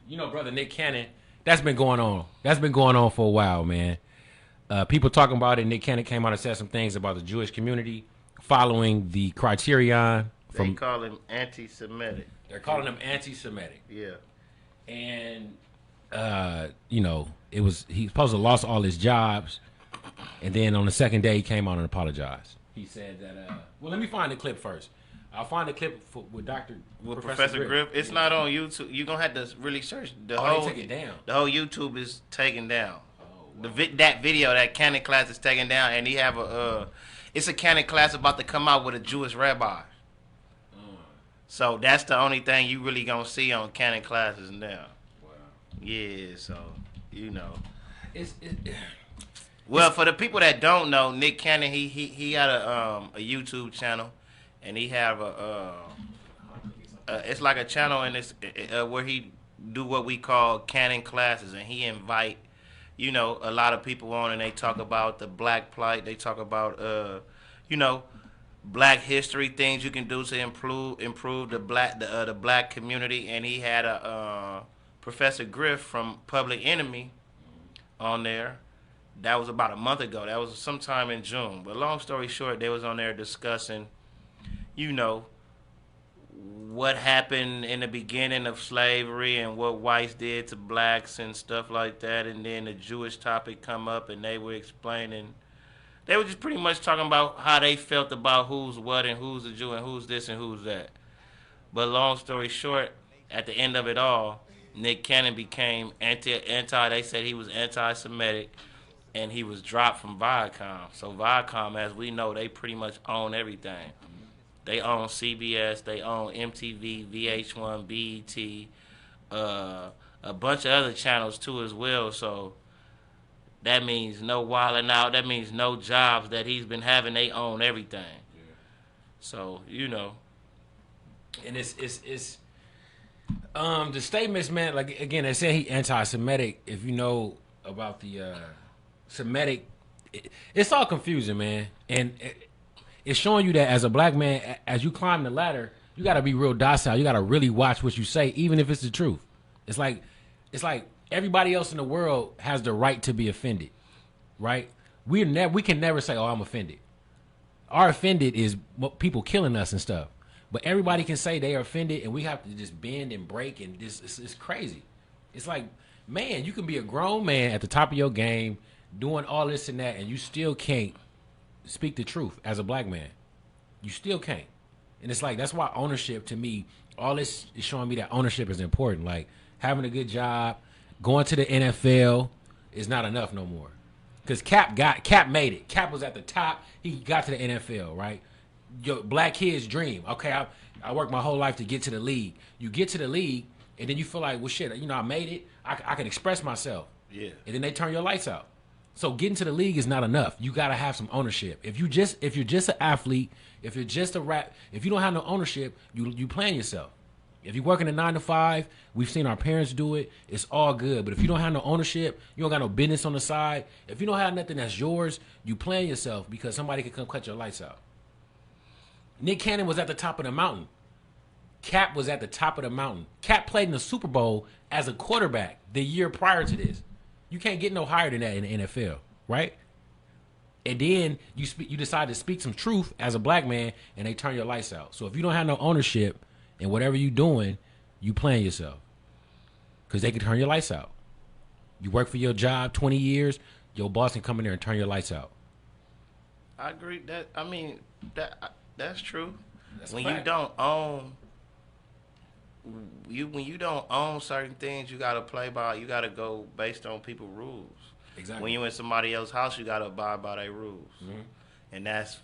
brother Nick Cannon, that's been going on. That's been going on for a while, man. People talking about it. Nick Cannon came out and said some things about the Jewish community following the criterion They from. call him anti-Semitic. They're calling him anti-Semitic, Yeah. and it was he's supposed to lost all his jobs, and then on the second day he came out and apologized. He said that. Well, let me find the clip first. I'll find the clip with Professor Griff. It's not on YouTube. You're gonna have to really search the whole. They take it down. The whole YouTube is taken down. Wow. That video, that canon class is taken down, and he have it's a canon class about to come out with a Jewish rabbi. So that's the only thing you really gonna see on canon classes now. Wow. Yeah, so It's well, for the people that don't know, Nick Cannon, he got a YouTube channel, and he have it's like a channel, and it's where he do what we call canon classes, and he invite a lot of people on, and they talk about the black plight, they talk about black history, things you can do to improve the black community, and he had a Professor Griff from Public Enemy on there. That was about a month ago. That was sometime in June. But long story short, they was on there discussing, what happened in the beginning of slavery and what whites did to blacks and stuff like that. And then the Jewish topic come up, and they were explaining. They were just pretty much talking about how they felt about who's what and who's a Jew and who's this and who's that. But long story short, at the end of it all, Nick Cannon became anti. They said he was anti-Semitic, and he was dropped from Viacom. So Viacom, as we know, they pretty much own everything. They own CBS, they own MTV, VH1, BET, a bunch of other channels too as well. So that means no wilding out. That means no jobs that he's been having. They own everything. Yeah. So and it's the statements, man. Like again, they say he anti-Semitic. If you know about the Semitic, it's all confusing, man. And it's showing you that as a black man, as you climb the ladder, you got to be real docile. You got to really watch what you say, even if it's the truth. It's like everybody else in the world has the right to be offended, right? We can never say, "Oh, I'm offended." Our offended is people killing us and stuff. But everybody can say they are offended, and we have to just bend and break, and it's crazy. It's like, man, you can be a grown man at the top of your game, doing all this and that, and you still can't speak the truth as a black man. You still can't. And it's like, that's why ownership, to me, all this is showing me that ownership is important. Like, having a good job, going to the NFL is not enough no more. Because Cap made it. Cap was at the top. He got to the NFL, right? Your black kid's dream. Okay, I worked my whole life to get to the league. You get to the league, and then you feel like, well, shit, I made it. I can express myself. Yeah. And then they turn your lights out. So getting to the league is not enough. You got to have some ownership. If you're just an athlete, if you're just a rap, if you don't have no ownership, you playing yourself. If you're working a 9 to 5, we've seen our parents do it. It's all good. But if you don't have no ownership, you don't got no business on the side. If you don't have nothing that's yours, you playing yourself because somebody can come cut your lights out. Nick Cannon was at the top of the mountain. Cap was at the top of the mountain. Cap played in the Super Bowl as a quarterback the year prior to this. You can't get no higher than that in the NFL, right? And then you decide to speak some truth as a black man, and they turn your lights out. So if you don't have no ownership in whatever you doing, you playing yourself because they can turn your lights out. You work for your job 20 years, your boss can come in there and turn your lights out. I agree. That's true. That's when fact. you don't own. When you don't own certain things, you gotta play by. You gotta go based on people's rules. Exactly. When you in somebody else's house, you gotta abide by their rules, and that's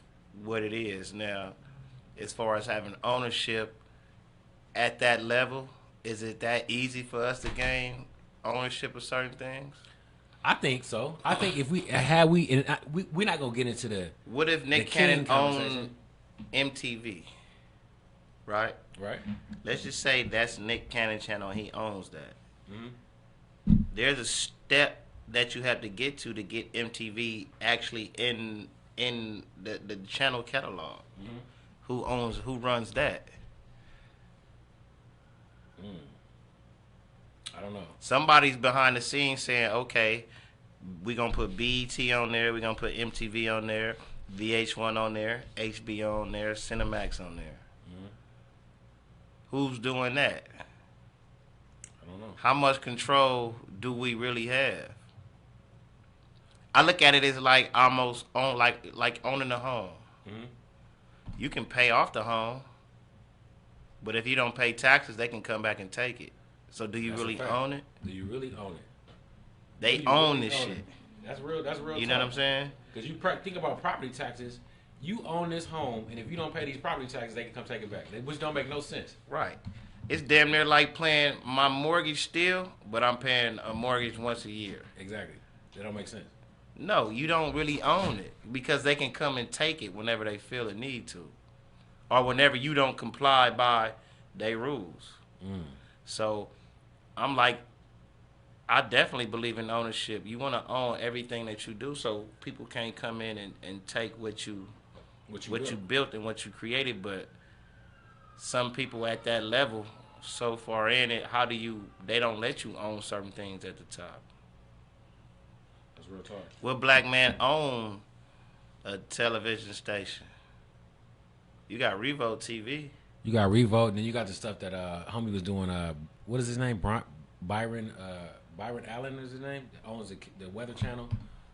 what it is. Now, as far as having ownership at that level, is it that easy for us to gain ownership of certain things? I think so. I think if we're not gonna get into the. What if Nick Cannon owned MTV? Right. Right. Let's just say that's Nick Cannon channel. And he owns that. Mm-hmm. There's a step that you have to get MTV actually in the channel catalog. Mm-hmm. Who runs that? I don't know. Somebody's behind the scenes saying, okay, we're going to put BET on there, we're going to put MTV on there, VH1 on there, HBO on there, Cinemax on there. Mm-hmm. Who's doing that? I don't know. How much control do we really have? I look at it as like almost on like owning a home. Mm-hmm. You can pay off the home, but if you don't pay taxes, they can come back and take it. So do you That's really own it? Do you really own it? They own this shit. That's real. That's real. You know what I'm saying? Because you think about property taxes. You own this home, and if you don't pay these property taxes, they can come take it back, which don't make no sense. Right. It's damn near like paying my mortgage still, but I'm paying a mortgage once a year. Exactly. That don't make sense. No, you don't really own it because they can come and take it whenever they feel a need to, or whenever you don't comply by their rules. Mm. So I'm like, I definitely believe in ownership. You want to own everything that you do, so people can't come in and take what you built and what you created. But some people at that level, so far in it, they don't let you own certain things at the top. That's real talk. What black man own a television station? You got Revolt TV. You got Revolt, and then you got the stuff that homie was doing. What is his name? Byron Allen is his name. That owns the Weather Channel.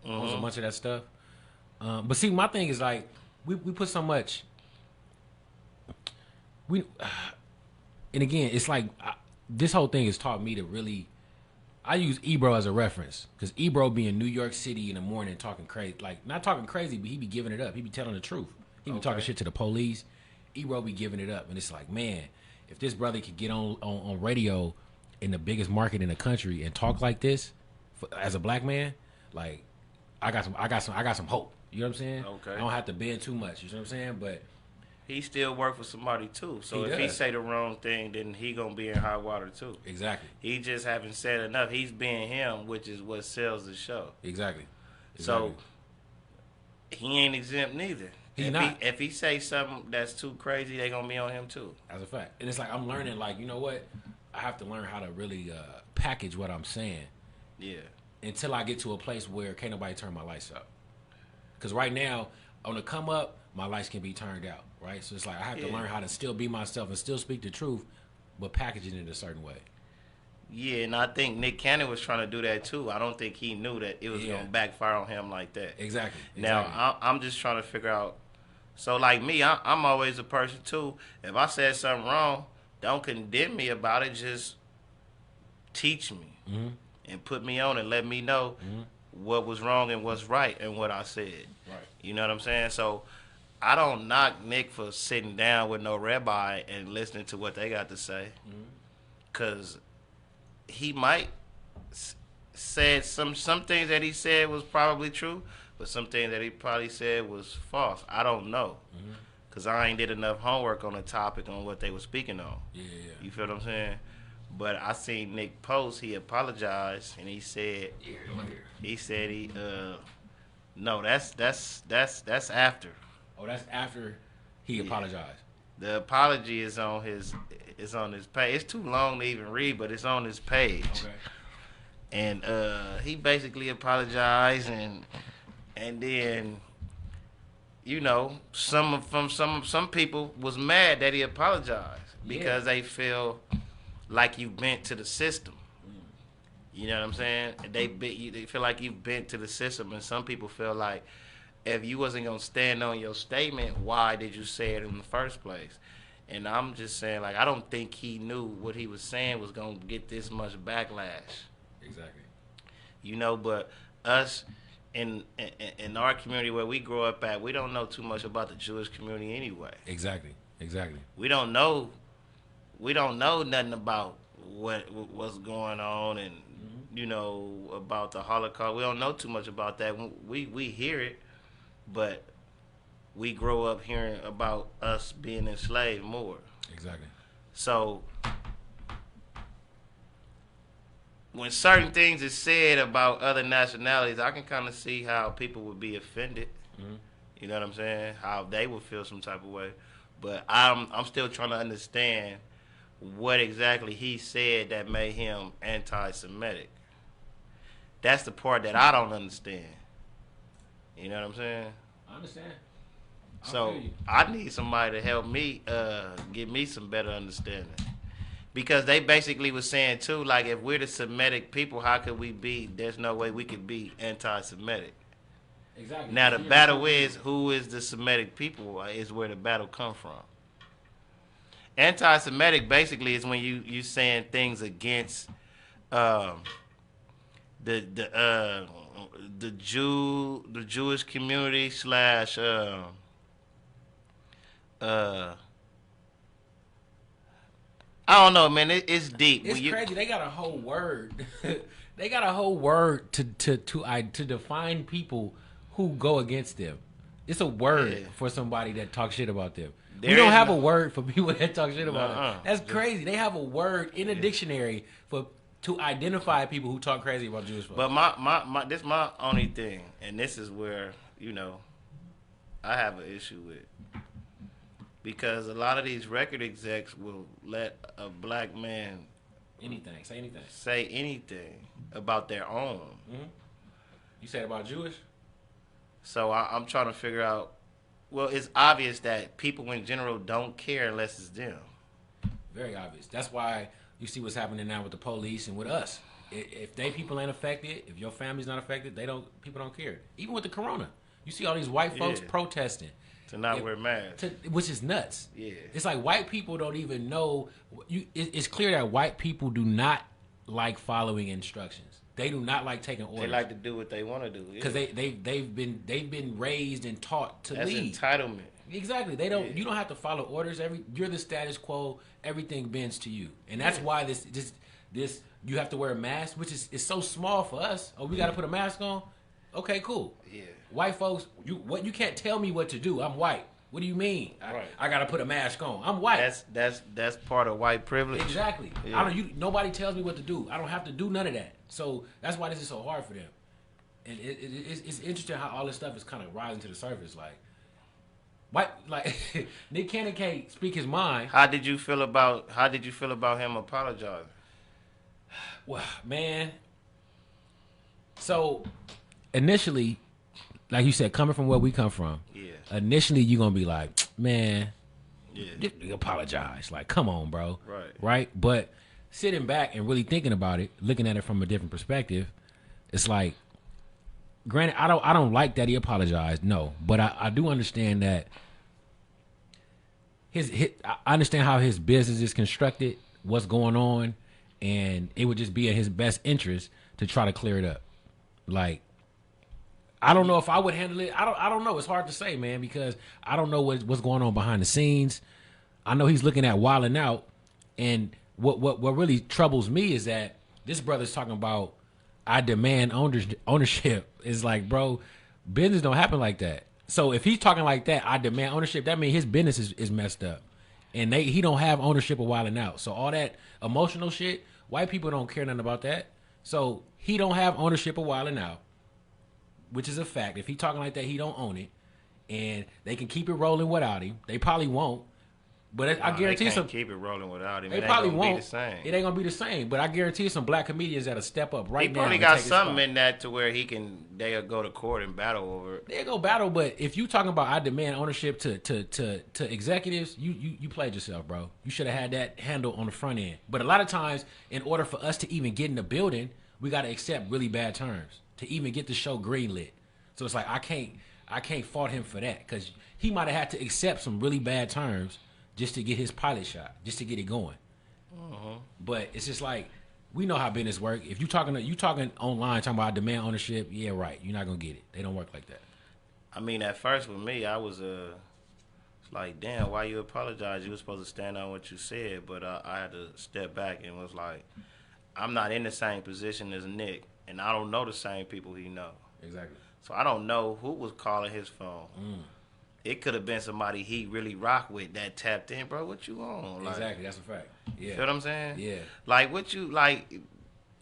Mm-hmm. Owns a bunch of that stuff. But see, my thing is like we put so much. And again, it's like this whole thing has taught me to really. I use Ebro as a reference because Ebro be in New York City in the morning talking crazy, like not talking crazy, but he be giving it up. He be telling the truth. He be talking shit to the police. Ebro be giving it up, and it's like, man, if this brother could get on radio in the biggest market in the country and talk like this as a black man, like I got some hope. You know what I'm saying? Okay. I don't have to bend too much. You know what I'm saying? But he still work for somebody too. So if he say the wrong thing, then he gonna be in hot water too. Exactly. He just haven't said enough. He's being him, which is what sells the show. Exactly. So he ain't exempt neither. If he say something that's too crazy, they gonna be on him too. That's a fact. And it's like I'm learning, like, you know what? I have to learn how to really package what I'm saying. Yeah. Until I get to a place where can't nobody turn my lights up. Because right now, on the come up, my lights can be turned out, right? So it's like I have to learn how to still be myself and still speak the truth, but package it in a certain way. Yeah, and I think Nick Cannon was trying to do that too. I don't think he knew that it was going to backfire on him like that. Exactly. Now, I'm just trying to figure out. So like me, I'm always a person too. If I said something wrong, don't condemn me about it. Just teach me and put me on and let me know what was wrong and what's right and what I said. Right. You know what I'm saying? So I don't knock Nick for sitting down with no rabbi and listening to what they got to say, because he might said some things that he said was probably true, but some things that he probably said was false. I don't know, because I ain't did enough homework on the topic on what they were speaking on. Yeah. You feel what I'm saying? But I seen Nick post. He apologized and he said, no, that's after. Oh, that's after he apologized. The apology is on his page. It's too long to even read, but it's on his page. Okay. And he basically apologized, and then, you know, some people was mad that he apologized because they feel like you've bent to the system. You know what I'm saying? They feel like you've bent to the system, and some people feel like if you wasn't gonna stand on your statement, why did you say it in the first place? And I'm just saying, like, I don't think he knew what he was saying was gonna get this much backlash. Exactly. You know, but us in our community where we grow up at, we don't know too much about the Jewish community anyway. Exactly. We don't know nothing about what's going on and you know, about the Holocaust. We don't know too much about that. We hear it, but we grow up hearing about us being enslaved more. Exactly. So when certain things is said about other nationalities, I can kind of see how people would be offended. You know what I'm saying? How they would feel some type of way. But I'm still trying to understand what exactly he said that made him anti-Semitic. That's the part that I don't understand. You know what I'm saying? I understand. So I need somebody to help me give me some better understanding. Because they basically was saying too, like if we're the Semitic people, how could we be? There's no way we could be anti-Semitic. Exactly. Now the battle is who is the Semitic people is where the battle come from. Anti-Semitic basically is when you saying things against um, the Jewish community slash I don't know, man. It's deep. It's crazy. They got a whole word. They got a whole word to define people who go against them. It's a word for somebody that talks shit about them. We don't have a word for people that talk shit about them. That's crazy. They have a word in a dictionary to identify people who talk crazy about Jewish folks. But this my only thing, and this is where I have an issue with. Because a lot of these record execs will let a black man say anything about their own. Mm-hmm. You said about Jewish? So I'm trying to figure out. Well, it's obvious that people in general don't care unless it's them. Very obvious. That's why you see what's happening now with the police and with us. If they people ain't affected, if your family's not affected, people don't care. Even with the corona, you see all these white folks protesting. To not wear masks. Which is nuts. Yeah. It's like white people don't even know. It's clear that white people do not like following instructions. They do not like taking orders. They like to do what they want to do. Because they've been raised and taught to lead. That's entitlement. Exactly. They don't. You don't have to follow orders. You're the status quo. Everything bends to you, and that's why this you have to wear a mask, which is so small for us. Oh, we got to put a mask on. Okay, cool. Yeah. White folks, you can't tell me what to do. I'm white. What do you mean? I got to put a mask on. I'm white. That's part of white privilege. Exactly. Yeah. Nobody tells me what to do. I don't have to do none of that. So that's why this is so hard for them. And it's interesting how all this stuff is kind of rising to the surface. Nick Cannon can't speak his mind. How did you feel about him apologizing? Well, man. So initially, like you said, coming from where we come from, initially you're gonna be like, man, apologize. Like, come on, bro. Right? But sitting back and really thinking about it, looking at it from a different perspective, it's like, granted, I don't like that he apologized, no, but I do understand that I understand how his business is constructed, what's going on, and it would just be in his best interest to try to clear it up. Like, I don't know if I would handle it. I don't know. It's hard to say, man, because I don't know what's going on behind the scenes. I know he's looking at wilding out, and what really troubles me is that this brother's talking about I demand ownership. It's like, bro, business don't happen like that. So if he's talking like that, I demand ownership, that means his business is messed up. And he don't have ownership of wilding out. So all that emotional shit, white people don't care nothing about that. So he don't have ownership of wilding out, which is a fact. If he talking like that, he don't own it. And they can keep it rolling without him. They probably won't. But I guarantee they can't keep it rolling without him. They probably won't. Be the same. It ain't gonna be the same. But I guarantee some black comedians that'll step up right now. He probably got something in that to where they'll go to court and battle over it. They'll go battle, but if you talking about I demand ownership to executives, you played yourself, bro. You should have had that handle on the front end. But a lot of times, in order for us to even get in the building, we gotta accept really bad terms to even get the show greenlit. So it's like I can't fault him for that because he might have had to accept some really bad terms just to get his pilot shot, just to get it going. But it's just like, we know how business work. If you talking online, talking about demand ownership, yeah, right. You're not gonna get it. They don't work like that. I mean, at first with me, I was like, damn, why you apologize? You were supposed to stand on what you said. But I had to step back and was like, I'm not in the same position as Nick, and I don't know the same people he know. Exactly. So I don't know who was calling his phone. It could have been somebody he really rock with that tapped in, bro. What you on? Like, exactly, that's a fact. Yeah. You know what I'm saying? Yeah. Like, what you, like...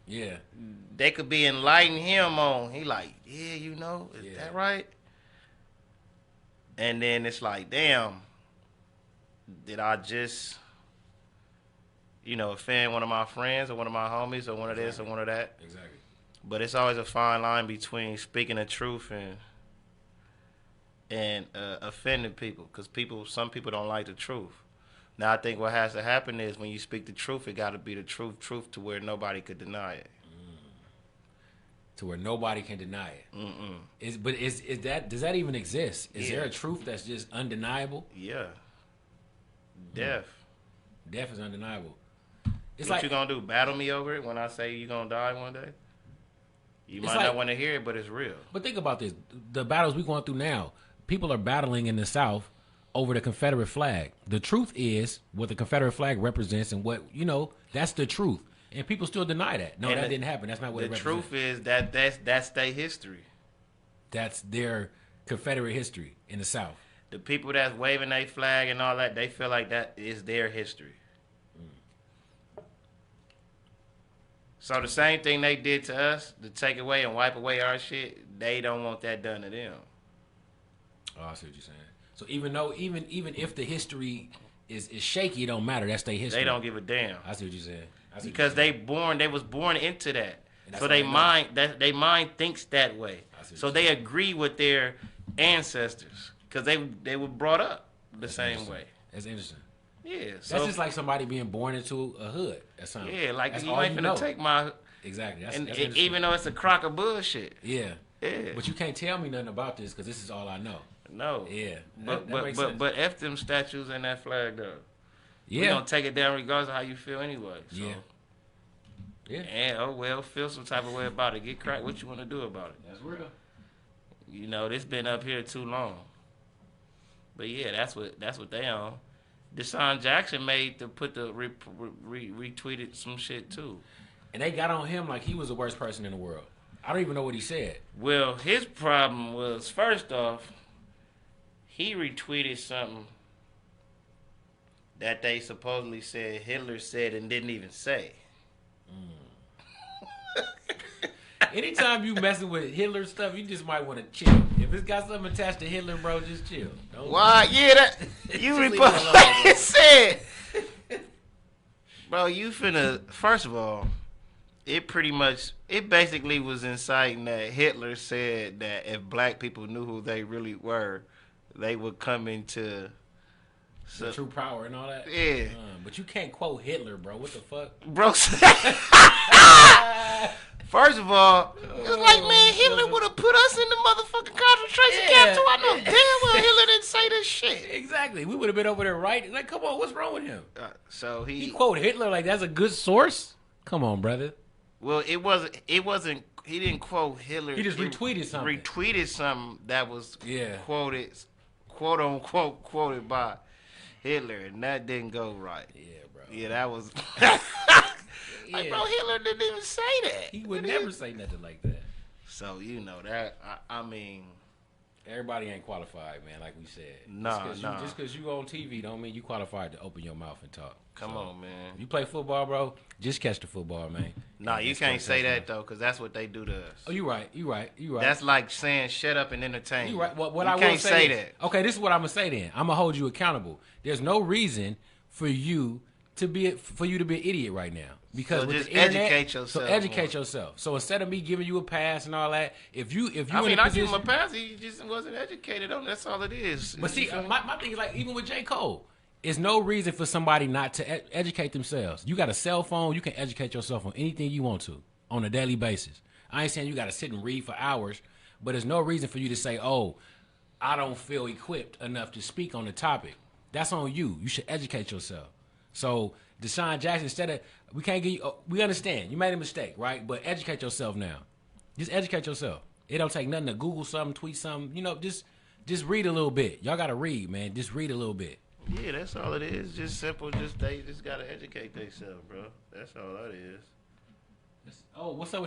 Yeah. They could be enlightening him on. He like, yeah, you know, is that right? And then it's like, damn, did I just offend one of my friends or one of my homies or one of this or one of that. Exactly. But it's always a fine line between speaking the truth and offending people, because some people don't like the truth. Now I think what has to happen is when you speak the truth, it got to be the truth to where nobody could deny it. To where nobody can deny it. Mm-mm. Does that even exist? Is there a truth that's just undeniable? Yeah. Death. Death is undeniable. It's what like you gonna do? Battle me over it when I say you gonna die one day? You might not want to hear it, but it's real. But think about this: the battles we're going through now, people are battling in the South over the Confederate flag. The truth is what the Confederate flag represents, and what that's the truth. And people still deny that. No, that didn't happen. That's not what it represents. The truth is that's their history. That's their Confederate history in the South. The people that's waving their flag and all that, they feel like that is their history. So the same thing they did to us, to take away and wipe away our shit, they don't want that done to them. Oh, I see what you're saying. So even if the history is shaky, it don't matter. That's their history. They don't give a damn. I see what you're saying. Because they was born into that. So they mind thinks that way. So they agree with their ancestors because they were brought up the same way. That's interesting. Yeah, that's just like somebody being born into a hood or something. Yeah, like that's you ain't finna take my exactly. That's even though it's a crock of bullshit. Yeah. But you can't tell me nothing about this because this is all I know. No. Yeah. But F them statues and that flag though. Yeah. We gonna take it down regardless of how you feel anyway. So. Yeah. Yeah. And feel some type of way about it. Get cracked. What you want to do about it? That's real. This been up here too long. But yeah, that's what they on. DeSean Jackson retweeted some shit too. And they got on him like he was the worst person in the world. I don't even know what he said. Well, his problem was, first off, he retweeted something that they supposedly said Hitler said and didn't even say. Anytime you messing with Hitler stuff, you just might want to chill. If it's got something attached to Hitler, bro, just chill. Why? Yeah, that you reposted like it said. Bro, you finna. First of all, it basically was inciting that Hitler said that if black people knew who they really were, they would come into the true power and all that. Yeah, but you can't quote Hitler, bro. What the fuck, bro? First of all, it's like, man, Hitler would have put us in the motherfucking concentration camp too. I know damn well Hitler didn't say this shit. Exactly. We would have been over there, right? Like, come on, what's wrong with him? So he quote Hitler like that's a good source? Come on, brother. Well, it wasn't. He didn't quote Hitler. He just retweeted something. Retweeted something that was quoted, quote unquote, quoted by Hitler, and that didn't go right. Yeah, bro. Yeah, that was. Like, bro, Hitler didn't even say that. He would never say nothing like that. So, that, I mean... Everybody ain't qualified, man, like we said. Nah. Just because you on TV don't mean you qualified to open your mouth and talk. Come on, man. If you play football, bro, just catch the football, man. Nah, you can't say that, though, because that's what they do to us. Oh, you right. That's like saying shut up and entertain. You right. You can't say that. Okay, this is what I'm going to say then. I'm going to hold you accountable. There's no reason for you to be an idiot right now. Because so with just the internet, educate yourself. So educate yourself. So instead of me giving you a pass and all that, if you I give him a pass. He just wasn't educated on. That's all it is. But see, my thing is like even with J. Cole, there's no reason for somebody not to educate themselves. You got a cell phone, you can educate yourself on anything you want to on a daily basis. I ain't saying you got to sit and read for hours, but there's no reason for you to say, "Oh, I don't feel equipped enough to speak on the topic." That's on you. You should educate yourself. So DeSean Jackson, instead of we can't give you, we understand you made a mistake, right? But educate yourself now. Just educate yourself. It don't take nothing to Google something, tweet something. Just read a little bit. Y'all gotta read, man. Just read a little bit. Yeah, that's all it is. Just simple. They just gotta educate themselves, bro. That's all that is. Oh, what's up with